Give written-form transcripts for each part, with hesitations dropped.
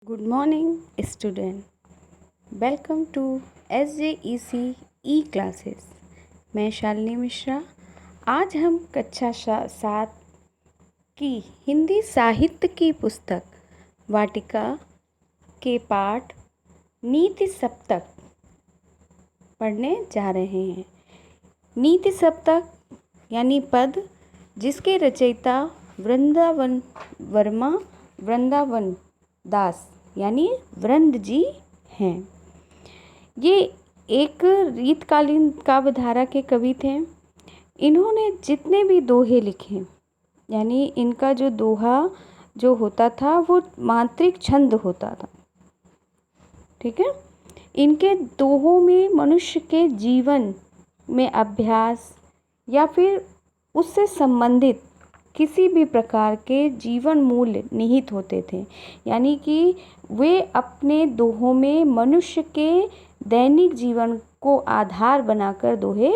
Good morning, student. Welcome to SJEC classes. मैं शालिनी मिश्रा। आज हम कक्षा 7 की हिंदी साहित्य की पुस्तक वाटिका के पाठ नीति सप्तक पढ़ने जा रहे हैं। नीति सप्तक यानी पद, जिसके रचयिता वृंदावन वर्मा वृंदावन दास यानी वृंद जी हैं। ये एक रीतकालीन काव्यधारा के कवि थे। इन्होंने जितने भी दोहे लिखे, यानी इनका जो दोहा जो होता था वो मात्रिक छंद होता था। ठीक है। इनके दोहों में मनुष्य के जीवन में अभ्यास या फिर उससे संबंधित किसी भी प्रकार के जीवन मूल्य निहित होते थे, यानी कि वे अपने दोहों में मनुष्य के दैनिक जीवन को आधार बनाकर दोहे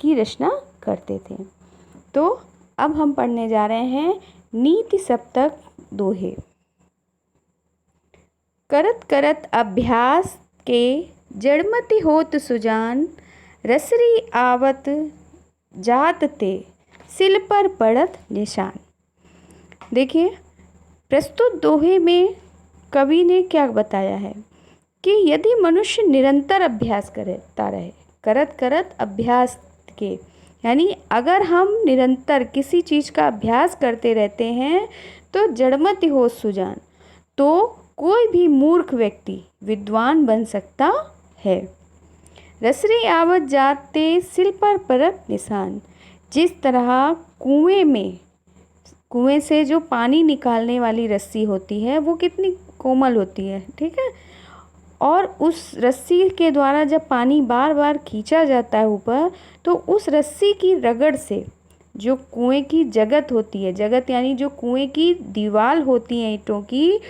की रचना करते थे। तो अब हम पढ़ने जा रहे हैं नीति सप्तक दोहे। करत करत अभ्यास के जड़मति होत सुजान, रसरी आवत जात ते सिल पर पड़त निशान। देखिए, प्रस्तुत दोहे में कवि ने क्या बताया है कि यदि मनुष्य निरंतर अभ्यास करता रहे, करत करत अभ्यास के, यानी अगर हम निरंतर किसी चीज़ का अभ्यास करते रहते हैं तो जड़मति हो सुजान, तो कोई भी मूर्ख व्यक्ति विद्वान बन सकता है। रसरी आवत जाते सिल पर परत निशान, जिस तरह कुएं से जो पानी निकालने वाली रस्सी होती है वो कितनी कोमल होती है, ठीक है, और उस रस्सी के द्वारा जब पानी बार बार खींचा जाता है ऊपर, तो उस रस्सी की रगड़ से जो कुएं की जगत होती है, जगत यानी जो कुएं की दीवार होती है ईंटों की,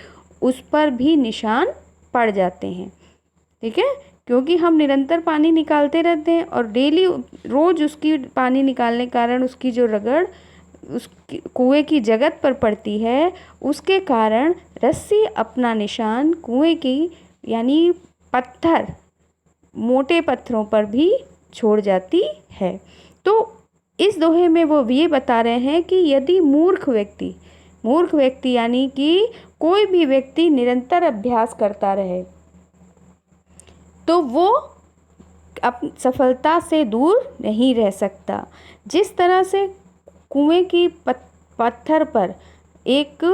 उस पर भी निशान पड़ जाते हैं। ठीक है, क्योंकि हम निरंतर पानी निकालते रहते हैं और डेली रोज़ उसकी पानी निकालने के कारण उसकी जो रगड़ उस कुएं की जगत पर पड़ती है, उसके कारण रस्सी अपना निशान कुएं की यानी पत्थर, मोटे पत्थरों पर भी छोड़ जाती है। तो इस दोहे में वो ये बता रहे हैं कि यदि मूर्ख व्यक्ति यानी कि कोई भी व्यक्ति निरंतर अभ्यास करता रहे तो वो सफलता से दूर नहीं रह सकता। जिस तरह से कुएं की पत्थर पर एक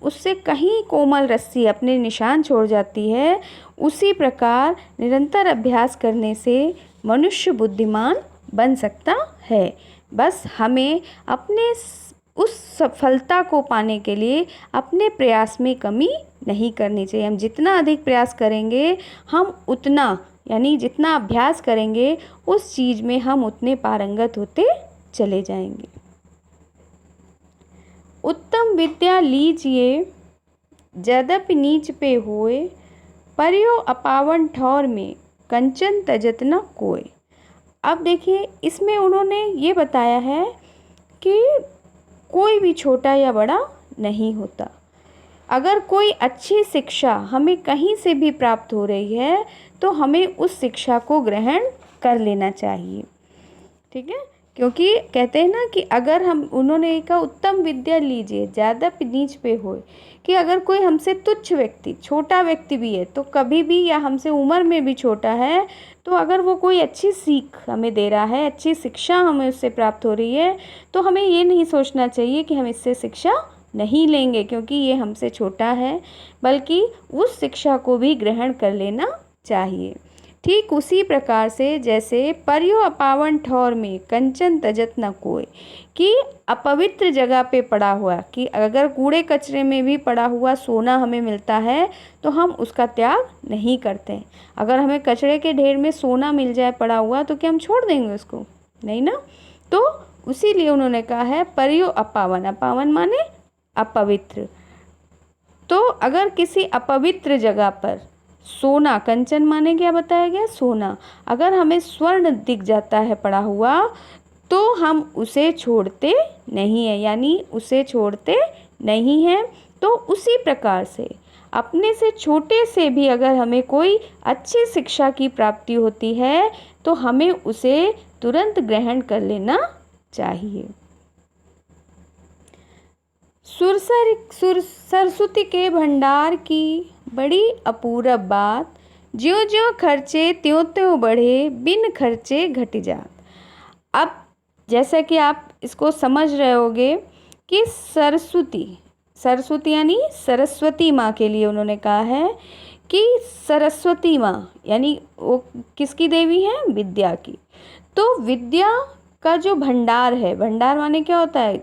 उससे कहीं कोमल रस्सी अपने निशान छोड़ जाती है, उसी प्रकार निरंतर अभ्यास करने से मनुष्य बुद्धिमान बन सकता है। बस हमें अपने उस सफलता को पाने के लिए अपने प्रयास में कमी नहीं करनी चाहिए। हम जितना अधिक प्रयास करेंगे, हम उतना, यानी जितना अभ्यास करेंगे उस चीज़ में हम उतने पारंगत होते चले जाएंगे। उत्तम विद्या लीजिए यद्यपि नीच पे होए, पर्यो अपावन ठौर में कंचन तजत न कोय। अब देखिए, इसमें उन्होंने ये बताया है कि कोई भी छोटा या बड़ा नहीं होता। अगर कोई अच्छी शिक्षा हमें कहीं से भी प्राप्त हो रही है तो हमें उस शिक्षा को ग्रहण कर लेना चाहिए। ठीक है, क्योंकि कहते हैं ना कि अगर उन्होंने कहा उत्तम विद्या लीजिए ज़्यादा नीच पे होए, कि अगर कोई हमसे तुच्छ व्यक्ति, छोटा व्यक्ति भी है तो कभी भी, या हमसे उम्र में भी छोटा है, तो अगर वो कोई अच्छी सीख हमें दे रहा है, अच्छी शिक्षा हमें उससे प्राप्त हो रही है, तो हमें ये नहीं सोचना चाहिए कि हम इससे शिक्षा नहीं लेंगे क्योंकि ये हमसे छोटा है, बल्कि उस शिक्षा को भी ग्रहण कर लेना चाहिए। ठीक उसी प्रकार से जैसे पर्यो अपावन ठौर में कंचन तजत न कोय, कि अपवित्र जगह पे पड़ा हुआ, कि अगर कूड़े कचरे में भी पड़ा हुआ सोना हमें मिलता है तो हम उसका त्याग नहीं करते। अगर हमें कचरे के ढेर में सोना मिल जाए पड़ा हुआ तो क्या हम छोड़ देंगे उसको? नहीं ना। तो उसीलिए उन्होंने कहा है पर्यो अपावन, अपावन माने अपवित्र। तो अगर किसी अपवित्र जगह पर सोना, कंचन माने क्या बताया गया? सोना। अगर हमें स्वर्ण दिख जाता है पड़ा हुआ तो हम उसे छोड़ते नहीं है, यानी उसे छोड़ते नहीं हैं, तो उसी प्रकार से अपने से छोटे से भी अगर हमें कोई अच्छी शिक्षा की प्राप्ति होती है तो हमें उसे तुरंत ग्रहण कर लेना चाहिए। सरस्वती के भंडार की बड़ी अपूरब बात, ज्यों ज्यों खर्चे त्यों त्यों बढ़े, बिन खर्चे घट जात। अब जैसा कि आप इसको समझ रहे होगे कि सरस्वती यानी सरस्वती माँ के लिए उन्होंने कहा है कि सरस्वती माँ यानी वो किसकी देवी है? विद्या की। तो विद्या का जो भंडार है, भंडार माने क्या होता है?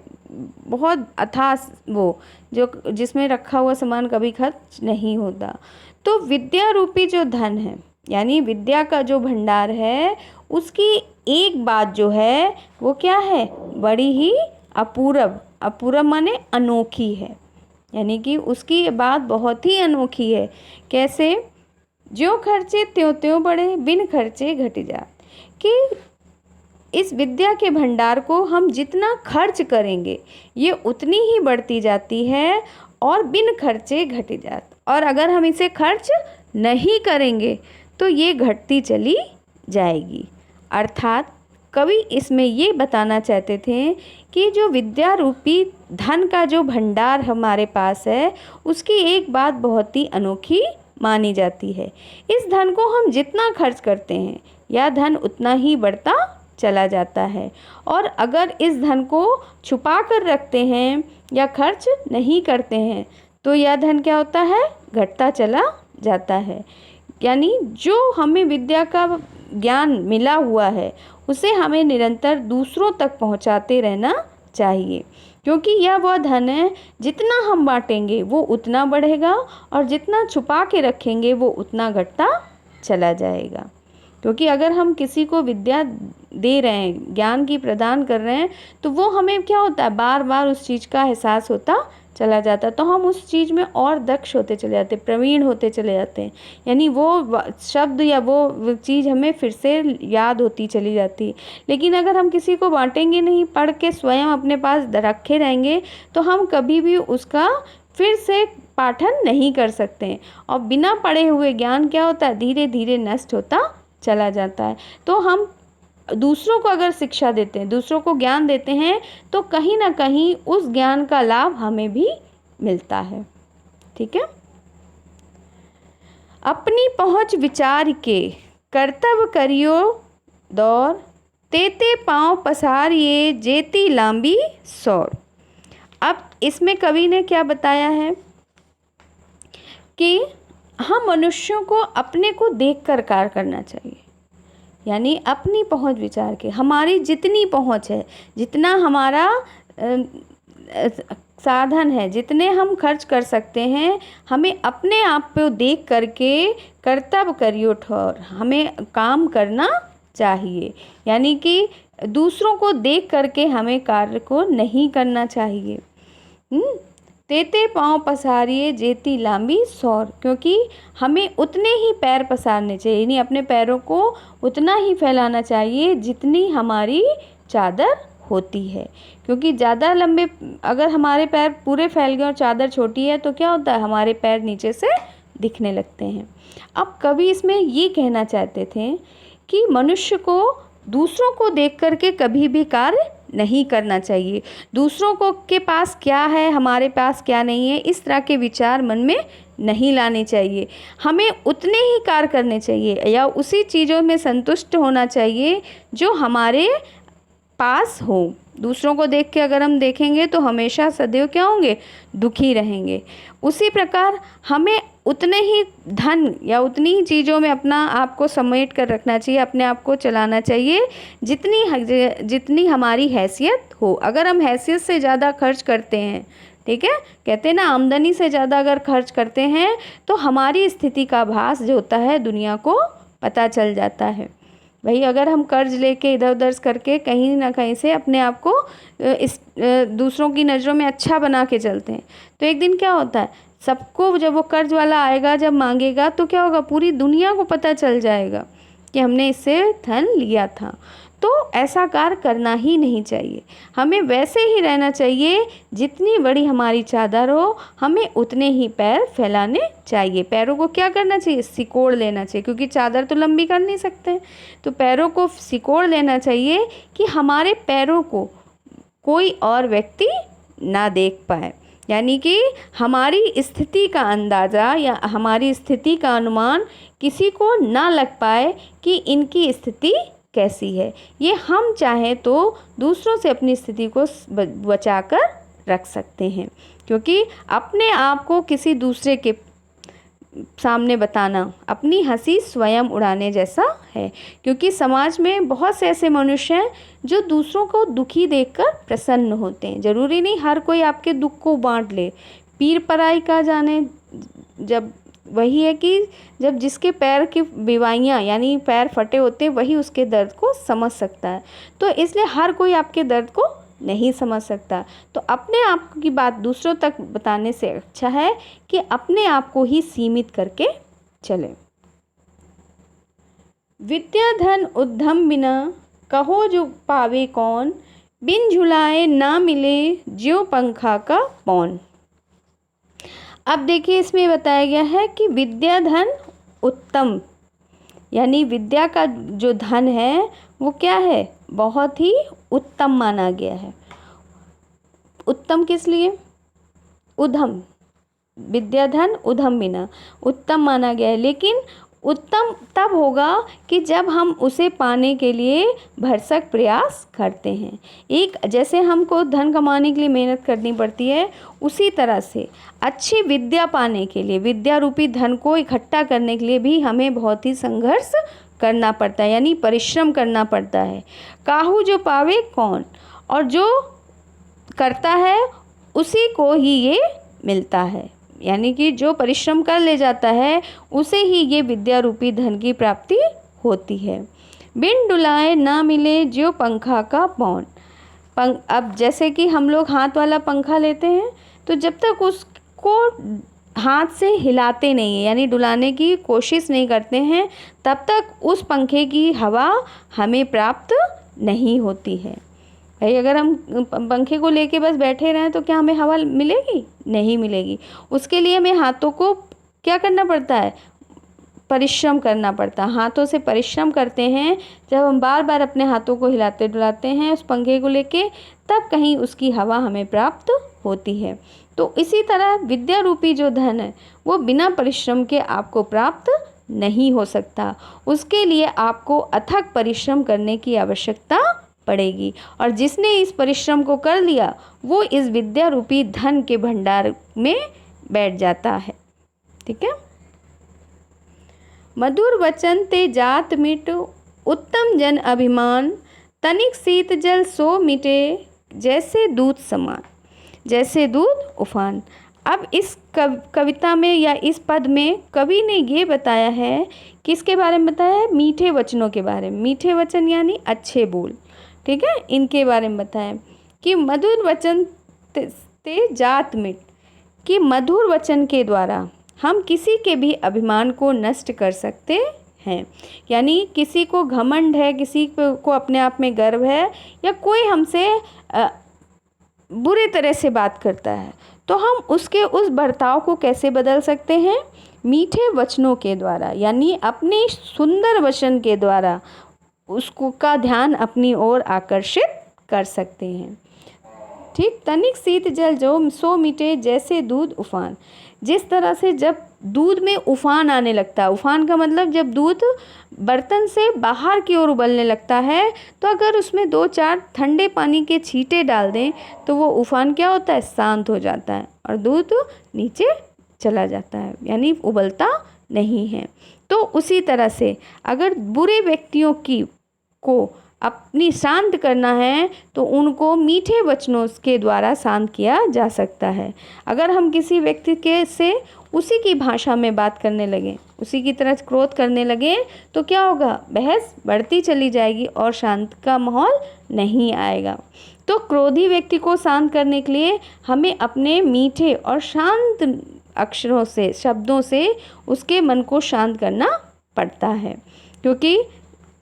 बहुत अथाह, वो जो जिसमें रखा हुआ सामान कभी खर्च नहीं होता। तो विद्या रूपी जो धन है यानी विद्या का जो भंडार है, उसकी एक बात जो है वो क्या है? बड़ी ही अपूरब माने अनोखी है, यानी कि उसकी बात बहुत ही अनोखी है। कैसे? जो खर्चे त्यों त्यों बढ़े, बिन खर्चे घट जात। कि इस विद्या के भंडार को हम जितना खर्च करेंगे ये उतनी ही बढ़ती जाती है और बिन खर्चे घट जात। और अगर हम इसे खर्च नहीं करेंगे तो ये घटती चली जाएगी। अर्थात कवि इसमें ये बताना चाहते थे कि जो विद्या रूपी धन का जो भंडार हमारे पास है, उसकी एक बात बहुत ही अनोखी मानी जाती है। इस धन को हम जितना खर्च करते हैं यह धन उतना ही बढ़ता चला जाता है, और अगर इस धन को छुपा कर रखते हैं या खर्च नहीं करते हैं तो यह धन क्या होता है? घटता चला जाता है। यानी जो हमें विद्या का ज्ञान मिला हुआ है उसे हमें निरंतर दूसरों तक पहुंचाते रहना चाहिए, क्योंकि यह वह धन है जितना हम बांटेंगे वो उतना बढ़ेगा और जितना छुपा के रखेंगे वो उतना घटता चला जाएगा। क्योंकि अगर हम किसी को विद्या दे रहे हैं, ज्ञान की प्रदान कर रहे हैं, तो वो हमें क्या होता है? बार बार उस चीज़ का एहसास होता चला जाता है, तो हम उस चीज़ में और दक्ष होते चले जाते हैं, प्रवीण होते चले जाते हैं। यानी वो शब्द या वो चीज़ हमें फिर से याद होती चली जाती है। लेकिन अगर हम किसी को बांटेंगे नहीं, पढ़ के स्वयं अपने पास रखे रहेंगे, तो हम कभी भी उसका फिर से पाठन नहीं कर सकते हैं। और बिना पढ़े हुए ज्ञान क्या होता है? धीरे धीरे नष्ट होता चला जाता है। तो हम दूसरों को अगर शिक्षा देते हैं, दूसरों को ज्ञान देते हैं, तो कहीं ना कहीं उस ज्ञान का लाभ हमें भी मिलता है। ठीक है। अपनी पहुँच विचार के कर्तव्य करियो दौर, तेते पाँव पसारिए जेती लांबी सौर। अब इसमें कवि ने क्या बताया है कि हम मनुष्यों को अपने को देखकर कार्य करना चाहिए। यानी अपनी पहुंच विचार के, हमारी जितनी पहुंच है, जितना हमारा साधन है, जितने हम खर्च कर सकते हैं, हमें अपने आप को देख करके कर्तव्य करियो ठोर, हमें काम करना चाहिए। यानी कि दूसरों को देख करके हमें कार्य को नहीं करना चाहिए। तेते पाँव पसारिए जेती लांबी सौर, क्योंकि हमें उतने ही पैर पसारने चाहिए, यानी अपने पैरों को उतना ही फैलाना चाहिए जितनी हमारी चादर होती है। क्योंकि ज़्यादा लंबे अगर हमारे पैर पूरे फैल गए और चादर छोटी है तो क्या होता है? हमारे पैर नीचे से दिखने लगते हैं। अब कवि इसमें ये कहना चाहते थे कि मनुष्य को दूसरों को देख करके कभी भी कार्य नहीं करना चाहिए। दूसरों को के पास क्या है, हमारे पास क्या नहीं है, इस तरह के विचार मन में नहीं लाने चाहिए। हमें उतने ही कार्य करने चाहिए या उसी चीज़ों में संतुष्ट होना चाहिए जो हमारे पास हो। दूसरों को देख के अगर हम देखेंगे तो हमेशा सदैव क्या होंगे? दुखी रहेंगे। उसी प्रकार हमें उतने ही धन या उतनी ही चीज़ों में अपना आप को समेट कर रखना चाहिए, अपने आप को चलाना चाहिए जितनी हमारी हैसियत हो। अगर हम हैसियत से ज़्यादा खर्च करते हैं, ठीक है, कहते हैं ना आमदनी से ज़्यादा अगर खर्च करते हैं तो हमारी स्थिति का भास जो होता है दुनिया को पता चल जाता है। भाई अगर हम कर्ज लेके इधर उधर करके कहीं ना कहीं से अपने आप को दूसरों की नज़रों में अच्छा बना के चलते हैं तो एक दिन क्या होता है? सबको जब वो कर्ज वाला आएगा, जब मांगेगा तो क्या होगा? पूरी दुनिया को पता चल जाएगा कि हमने इससे धन लिया था। तो ऐसा कार्य करना ही नहीं चाहिए। हमें वैसे ही रहना चाहिए, जितनी बड़ी हमारी चादर हो हमें उतने ही पैर फैलाने चाहिए। पैरों को क्या करना चाहिए, सिकोड़ लेना चाहिए, क्योंकि चादर तो लंबी कर नहीं सकते, तो पैरों को सिकोड़ लेना चाहिए कि हमारे पैरों को कोई और व्यक्ति ना देख पाए। यानी कि हमारी स्थिति का अंदाज़ा या हमारी स्थिति का अनुमान किसी को ना लग पाए कि इनकी स्थिति कैसी है। ये हम चाहें तो दूसरों से अपनी स्थिति को बचा कर रख सकते हैं, क्योंकि अपने आप को किसी दूसरे के सामने बताना अपनी हंसी स्वयं उड़ाने जैसा है। क्योंकि समाज में बहुत से ऐसे मनुष्य हैं जो दूसरों को दुखी देखकर प्रसन्न होते हैं। ज़रूरी नहीं हर कोई आपके दुख को बांट ले। पीर पराई का जाने, जब वही है कि जब जिसके पैर की बीवाइयाँ यानी पैर फटे होते हैं वही उसके दर्द को समझ सकता है। तो इसलिए हर कोई आपके दर्द को नहीं समझ सकता। तो अपने आप की बात दूसरों तक बताने से अच्छा है कि अपने आप को ही सीमित करके चलें। विद्या धन उद्यम बिना कहो जो पावे कौन, बिन झुलाए ना मिले ज्यों पंखा का पौन। अब देखिए इसमें बताया गया है कि विद्या धन उत्तम, यानी विद्या का जो धन है वो क्या है, बहुत ही उत्तम माना गया है। उत्तम किस लिए, उधम, विद्या धन उधम बिना उत्तम माना गया है। लेकिन उत्तम तब होगा कि जब हम उसे पाने के लिए भरसक प्रयास करते हैं। एक जैसे हमको धन कमाने के लिए मेहनत करनी पड़ती है, उसी तरह से अच्छी विद्या पाने के लिए, विद्या रूपी धन को इकट्ठा करने के लिए भी हमें बहुत ही संघर्ष करना पड़ता है, यानी परिश्रम करना पड़ता है। काहू जो पावे कौन, और जो करता है उसी को ही ये मिलता है। यानी कि जो परिश्रम कर ले जाता है उसे ही ये विद्या रूपी धन की प्राप्ति होती है। बिन डुलाए ना मिले ज्यों पंखा का पौन। अब जैसे कि हम लोग हाथ वाला पंखा लेते हैं, तो जब तक उसको हाथ से हिलाते नहीं हैं, यानी डुलाने की कोशिश नहीं करते हैं, तब तक उस पंखे की हवा हमें प्राप्त नहीं होती है। भाई अगर हम पंखे को लेके बस बैठे रहें तो क्या हमें हवा मिलेगी, नहीं मिलेगी। उसके लिए हमें हाथों को क्या करना पड़ता है, परिश्रम करना पड़ता है। हाथों से परिश्रम करते हैं, जब हम बार बार अपने हाथों को हिलाते डुलाते हैं उस पंखे को लेके, तब कहीं उसकी हवा हमें प्राप्त होती है। तो इसी तरह विद्या रूपी जो धन है वो बिना परिश्रम के आपको प्राप्त नहीं हो सकता। उसके लिए आपको अथक परिश्रम करने की आवश्यकता पड़ेगी, और जिसने इस परिश्रम को कर लिया वो इस विद्या रूपी धन के भंडार में बैठ जाता है। ठीक है। मधुर वचन ते जात मिट, उत्तम जन अभिमान, तनिक शीत जल सो मिटे, जैसे दूध समान, जैसे दूध उफान। अब इस कविता में या इस पद में कवि ने ये बताया है, किसके बारे में बताया है, मीठे वचनों के बारे में। मीठे वचन यानी अच्छे बोल, ठीक है, इनके बारे में बताएं कि मधुर वचन ते जात मिट, कि मधुर वचन के द्वारा हम किसी के भी अभिमान को नष्ट कर सकते हैं। यानी किसी को घमंड है, किसी को अपने आप में गर्व है, या कोई हमसे बुरे तरह से बात करता है, तो हम उसके उस बर्ताव को कैसे बदल सकते हैं, मीठे वचनों के द्वारा, यानी अपने सुंदर वचन के द्वारा उसको का ध्यान अपनी ओर आकर्षित कर सकते हैं। ठीक, तनिक शीत जल जो सो मिटे, जैसे दूध उफान। जिस तरह से जब दूध में उफान आने लगता है, उफान का मतलब जब दूध बर्तन से बाहर की ओर उबलने लगता है, तो अगर उसमें 2-4 ठंडे पानी के छींटे डाल दें तो वो उफान क्या होता है, शांत हो जाता है और दूध नीचे चला जाता है, यानी उबलता नहीं है। तो उसी तरह से अगर बुरे व्यक्तियों को अपनी शांत करना है तो उनको मीठे वचनों के द्वारा शांत किया जा सकता है। अगर हम किसी व्यक्ति के से उसी की भाषा में बात करने लगें, उसी की तरह क्रोध करने लगें, तो क्या होगा, बहस बढ़ती चली जाएगी और शांत का माहौल नहीं आएगा। तो क्रोधी व्यक्ति को शांत करने के लिए हमें अपने मीठे और शांत अक्षरों से, शब्दों से उसके मन को शांत करना पड़ता है, क्योंकि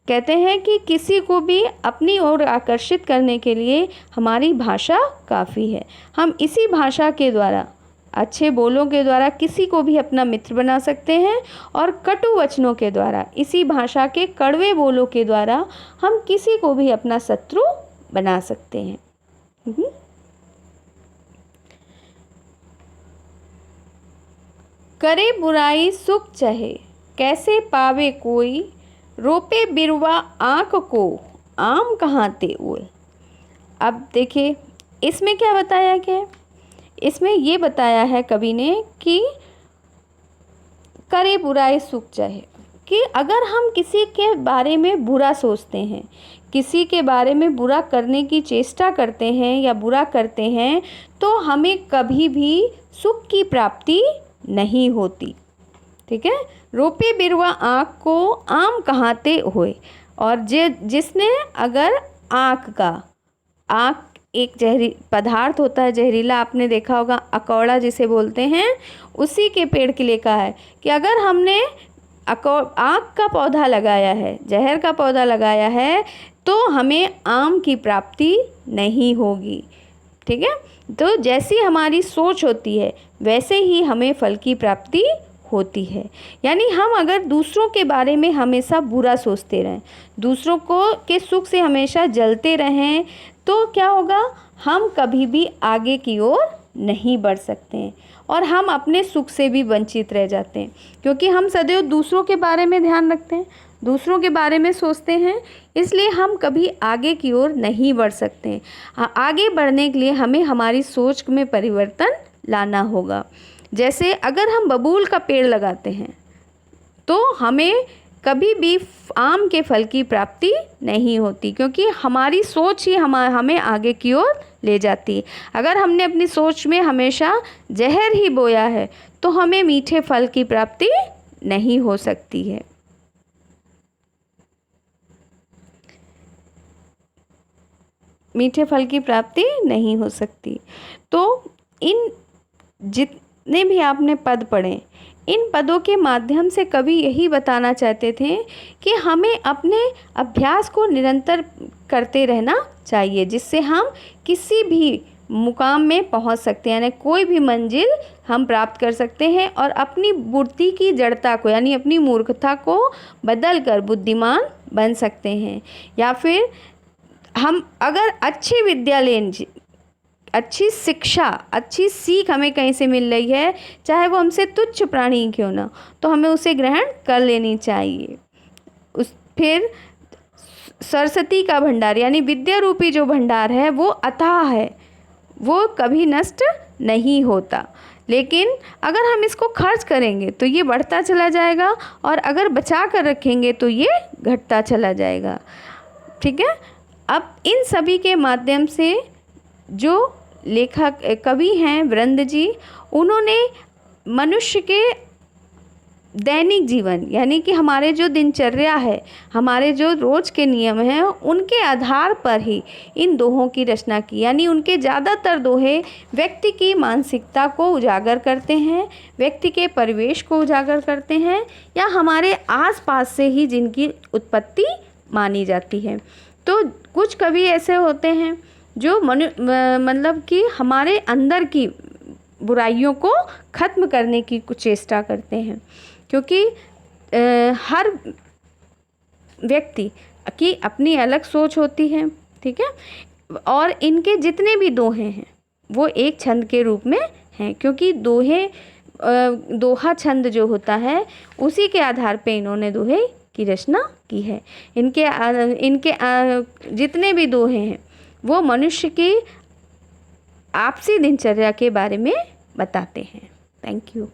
कहते हैं कि किसी को भी अपनी ओर आकर्षित करने के लिए हमारी भाषा काफ़ी है। हम इसी भाषा के द्वारा, अच्छे बोलों के द्वारा किसी को भी अपना मित्र बना सकते हैं और कटु वचनों के द्वारा, इसी भाषा के कड़वे बोलों के द्वारा हम किसी को भी अपना शत्रु बना सकते हैं। करे बुराई सुख चहे, कैसे पावे कोई, रोपे बिरवा आँख को, आम कहाँ ते ओए। अब देखिए इसमें क्या बताया गया है, इसमें ये बताया है कवि ने कि करे बुराई सुख चाहे, कि अगर हम किसी के बारे में बुरा सोचते हैं, किसी के बारे में बुरा करने की चेष्टा करते हैं या बुरा करते हैं, तो हमें कभी भी सुख की प्राप्ति नहीं होती। ठीक है। रोपे बिरवा आँख को, आम कहाते होए। और जिसने अगर आँख एक जहरी पदार्थ होता है, जहरीला, आपने देखा होगा, अकौड़ा जिसे बोलते हैं, उसी के पेड़ के लिए कहा है कि अगर हमने आँख का पौधा लगाया है, जहर का पौधा लगाया है, तो हमें आम की प्राप्ति नहीं होगी। ठीक है। तो जैसी हमारी सोच होती है वैसे ही हमें फल की प्राप्ति होती है। यानी हम अगर दूसरों के बारे में हमेशा बुरा सोचते रहें, दूसरों को के सुख से हमेशा जलते रहें, तो क्या होगा, हम कभी भी आगे की ओर नहीं बढ़ सकते हैं और हम अपने सुख से भी वंचित रह जाते हैं, क्योंकि हम सदैव दूसरों के बारे में ध्यान रखते हैं, दूसरों के बारे में सोचते हैं, इसलिए हम कभी आगे की ओर नहीं बढ़ सकते हैं। आगे बढ़ने के लिए हमें हमारी सोच में परिवर्तन लाना होगा। जैसे अगर हम बबूल का पेड़ लगाते हैं तो हमें कभी भी आम के फल की प्राप्ति नहीं होती, क्योंकि हमारी सोच ही हमें आगे की ओर ले जाती है। अगर हमने अपनी सोच में हमेशा जहर ही बोया है तो हमें मीठे फल की प्राप्ति नहीं हो सकती है। मीठे फल की प्राप्ति नहीं हो सकती। तो इन जितने भी आपने पद पढ़े, इन पदों के माध्यम से कवि यही बताना चाहते थे कि हमें अपने अभ्यास को निरंतर करते रहना चाहिए, जिससे हम किसी भी मुकाम में पहुंच सकते हैं, यानी कोई भी मंजिल हम प्राप्त कर सकते हैं और अपनी बुद्धि की जड़ता को, यानी अपनी मूर्खता को बदल कर बुद्धिमान बन सकते हैं। या फिर हम अगर अच्छी विद्या लें, अच्छी शिक्षा, अच्छी सीख हमें कहीं से मिल रही है, चाहे वो हमसे तुच्छ प्राणी क्यों ना, तो हमें उसे ग्रहण कर लेनी चाहिए। फिर सरस्वती का भंडार, यानी विद्या रूपी जो भंडार है वो अथाह है, वो कभी नष्ट नहीं होता, लेकिन अगर हम इसको खर्च करेंगे तो ये बढ़ता चला जाएगा और अगर बचा कर रखेंगे तो ये घटता चला जाएगा। ठीक है। अब इन सभी के माध्यम से जो लेखक कवि हैं वृंद जी, उन्होंने मनुष्य के दैनिक जीवन, यानी कि हमारे जो दिनचर्या है, हमारे जो रोज के नियम हैं, उनके आधार पर ही इन दोहों की रचना की। यानी उनके ज़्यादातर दोहे व्यक्ति की मानसिकता को उजागर करते हैं, व्यक्ति के परिवेश को उजागर करते हैं, या हमारे आसपास से ही जिनकी उत्पत्ति मानी जाती है। तो कुछ कवि ऐसे होते हैं जो मतलब कि हमारे अंदर की बुराइयों को ख़त्म करने की कुछ चेष्टा करते हैं, क्योंकि हर व्यक्ति की अपनी अलग सोच होती है। ठीक है। और इनके जितने भी दोहे हैं वो एक छंद के रूप में हैं, क्योंकि दोहा छंद जो होता है उसी के आधार पे इन्होंने दोहे की रचना की है। इनके जितने भी दोहे हैं वो मनुष्य की आपसी दिनचर्या के बारे में बताते हैं। Thank you.